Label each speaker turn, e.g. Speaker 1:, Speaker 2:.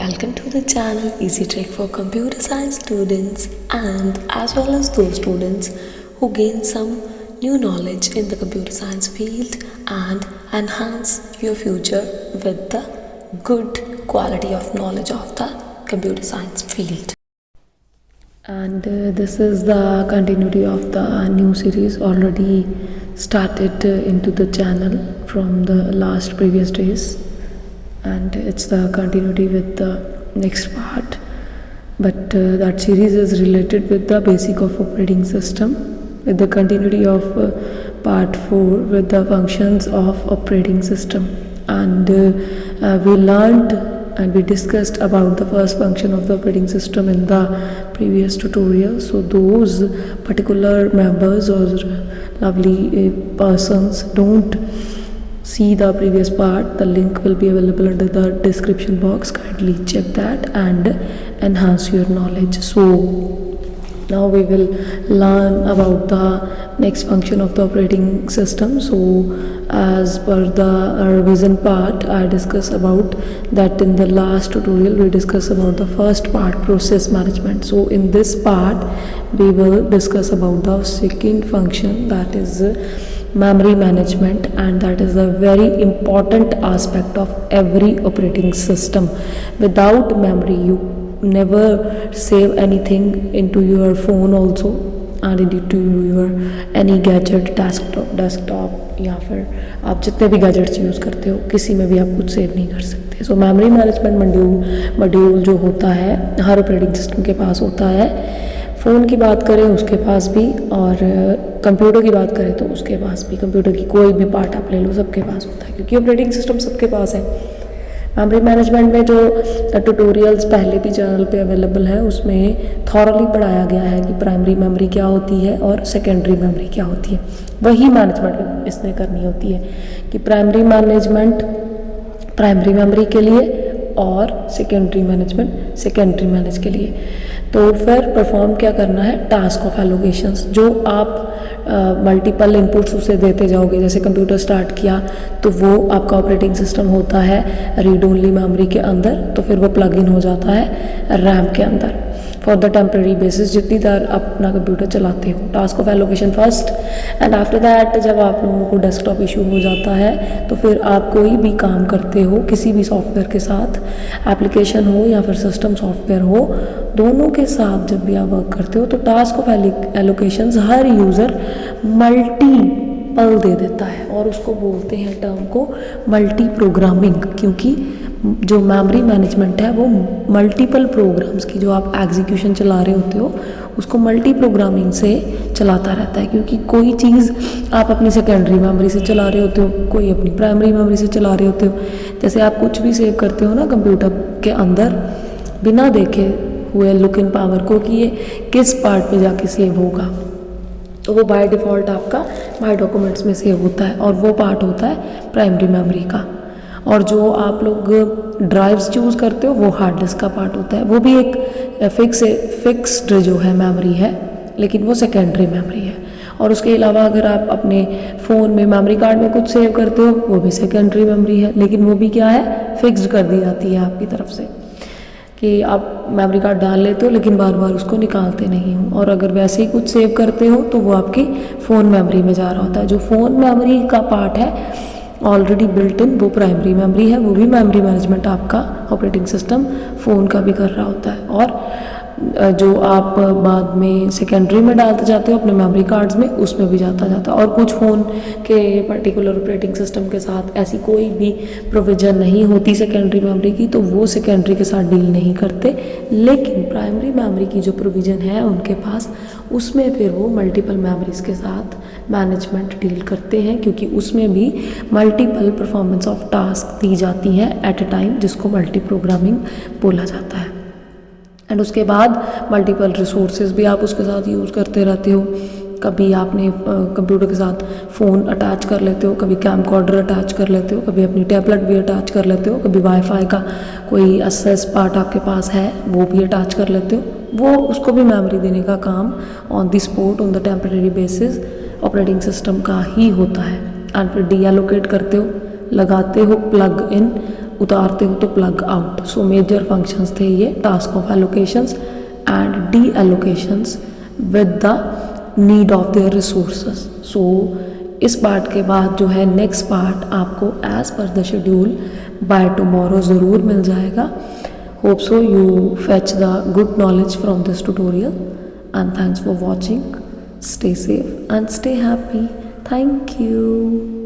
Speaker 1: welcome to the channel Easy Trick for computer science students and as well as those students who gain some new knowledge in the computer science field and enhance your future with the good quality of knowledge of the computer science field. And this is the continuity of the new series already started into the channel from the last previous days, and it's the continuity with the next part, but that series is related with the basic of operating system with the continuity of part 4 with the functions of operating system. And we learned and we discussed about the first function of the operating system in the previous tutorial. So those particular members or lovely persons don't see the previous part, the link will be available under the description box. Kindly check that and enhance your knowledge. So now we will learn about the next function of the operating system. So as per the revision part, I discussed about that in the last tutorial. We discussed about the first part, process management. So in this part we will discuss about the second function, that is memory management, and that is a very important aspect of every operating system. Without memory you never save anything into your phone also and into your any gadget, desktop या फिर आप जितने भी gadgets use करते हो किसी में भी आप कुछ सेव नहीं कर सकते. सो मेमोरी मैनेजमेंट मॉड्यूल जो होता है हर ऑपरेटिंग सिस्टम के पास होता है. फ़ोन की बात करें उसके पास भी, और कंप्यूटर की बात करें तो उसके पास भी. कंप्यूटर की कोई भी पार्ट आप ले लो सबके पास होता है, क्योंकि ऑपरेटिंग सिस्टम सबके पास है. मेमोरी मैनेजमेंट में जो ट्यूटोरियल्स पहले भी चैनल पे अवेलेबल है उसमें थॉरली पढ़ाया गया है कि प्राइमरी मेमोरी क्या होती है और सेकेंडरी मेमोरी क्या होती है. वही मैनेजमेंट इसने करनी होती है कि प्राइमरी मैनेजमेंट प्राइमरी मेमोरी के लिए और सेकेंडरी मैनेजमेंट सेकेंडरी मैनेज के लिए. तो फिर परफॉर्म क्या करना है, टास्क ऑफ एलोकेशंस. जो आप मल्टीपल इनपुट्स उसे देते जाओगे, जैसे कंप्यूटर स्टार्ट किया तो वो आपका ऑपरेटिंग सिस्टम होता है रीड ओनली मेमोरी के अंदर, तो फिर वो प्लग इन हो जाता है रैम के अंदर फॉर द टेम्प्रेरी बेसिस जितनी देर आप अपना कंप्यूटर चलाते हो. Task of allocation first, and after that जब आप लोगों को डेस्कटॉप इशू हो जाता है तो फिर आप कोई भी काम करते हो किसी भी सॉफ्टवेयर के साथ, एप्लीकेशन हो या फिर सिस्टम सॉफ्टवेयर हो, दोनों के साथ जब भी आप वर्क करते हो तो टास्क ऑफ एलोकेशंस हर यूज़र मल्टीपल दे देता है और उसको बोलते हैं टर्म को मल्टी प्रोग्रामिंग, क्योंकि जो मेमोरी मैनेजमेंट है वो मल्टीपल प्रोग्राम्स की जो आप एग्जीक्यूशन चला रहे होते हो उसको मल्टी प्रोग्रामिंग से चलाता रहता है. क्योंकि कोई चीज़ आप अपनी सेकेंडरी मेमोरी से चला रहे होते हो, कोई अपनी प्राइमरी मेमोरी से चला रहे होते हो. जैसे आप कुछ भी सेव करते हो ना कंप्यूटर के अंदर बिना देखे हुए लुक इन पावर को कि ये किस पार्ट पे जाके सेव होगा, तो वो बाय डिफ़ॉल्ट आपका माई डॉक्यूमेंट्स में सेव होता है और वो पार्ट होता है प्राइमरी मेमोरी का. और जो आप लोग ड्राइव्स चूज़ करते हो वो हार्ड डिस्क का पार्ट होता है. वो भी एक फिक्स्ड जो है मेमोरी है, लेकिन वो सेकेंडरी मेमोरी है. और उसके अलावा अगर आप अपने फ़ोन में मेमोरी कार्ड में कुछ सेव करते हो वो भी सेकेंडरी मेमोरी है, लेकिन वो भी क्या है, फिक्स्ड कर दी जाती है आपकी तरफ से कि आप मेमोरी कार्ड डाल लेते हो लेकिन बार बार उसको निकालते नहीं हो. और अगर वैसे ही कुछ सेव करते हो तो वो आपकी फ़ोन मेमोरी में जा रहा होता है. जो फ़ोन मेमोरी का पार्ट है ऑलरेडी बिल्ट इन वो प्राइमरी मेमोरी है, वो भी मेमोरी मैनेजमेंट आपका ऑपरेटिंग सिस्टम फ़ोन का भी कर रहा होता है. और जो आप बाद में सेकेंडरी में डालते जाते हो अपने मेमोरी कार्ड्स में उसमें भी जाता है. और कुछ फ़ोन के पर्टिकुलर ऑपरेटिंग सिस्टम के साथ ऐसी कोई भी प्रोविज़न नहीं होती सेकेंडरी मेमोरी की, तो वो सेकेंडरी के साथ डील नहीं करते. लेकिन प्राइमरी मेमोरी की जो प्रोविज़न है उनके पास, उसमें फिर वो मल्टीपल मेमोरीज के साथ मैनेजमेंट डील करते हैं, क्योंकि उसमें भी मल्टीपल परफॉर्मेंस ऑफ टास्क दी जाती हैं एट ए टाइम, जिसको मल्टी प्रोग्रामिंग बोला जाता है. एंड उसके बाद मल्टीपल रिसोर्सेज भी आप उसके साथ यूज़ करते रहते हो. कभी आपने कंप्यूटर के साथ फ़ोन अटैच कर लेते हो, कभी कैमकॉर्डर अटैच कर लेते हो, कभी अपनी टैबलेट भी अटैच कर लेते हो, कभी वाईफाई का कोई एक्सेस पार्ट आपके पास है वो भी अटैच कर लेते हो. वो उसको भी मेमोरी देने का काम on the spot on the temporary basis operating system का ही होता है. एंड फिर डी एलोकेट करते हो, लगाते हो प्लग इन उतारते हो तो plug out. So major functions थे ये task of allocations and deallocations with the need of their resources. So इस पार्ट के बाद जो है नेक्स्ट पार्ट आपको as per the schedule by tomorrow ज़रूर मिल जाएगा। Hope so you fetch the good knowledge from this tutorial, and thanks for watching. Stay safe and stay happy. Thank you.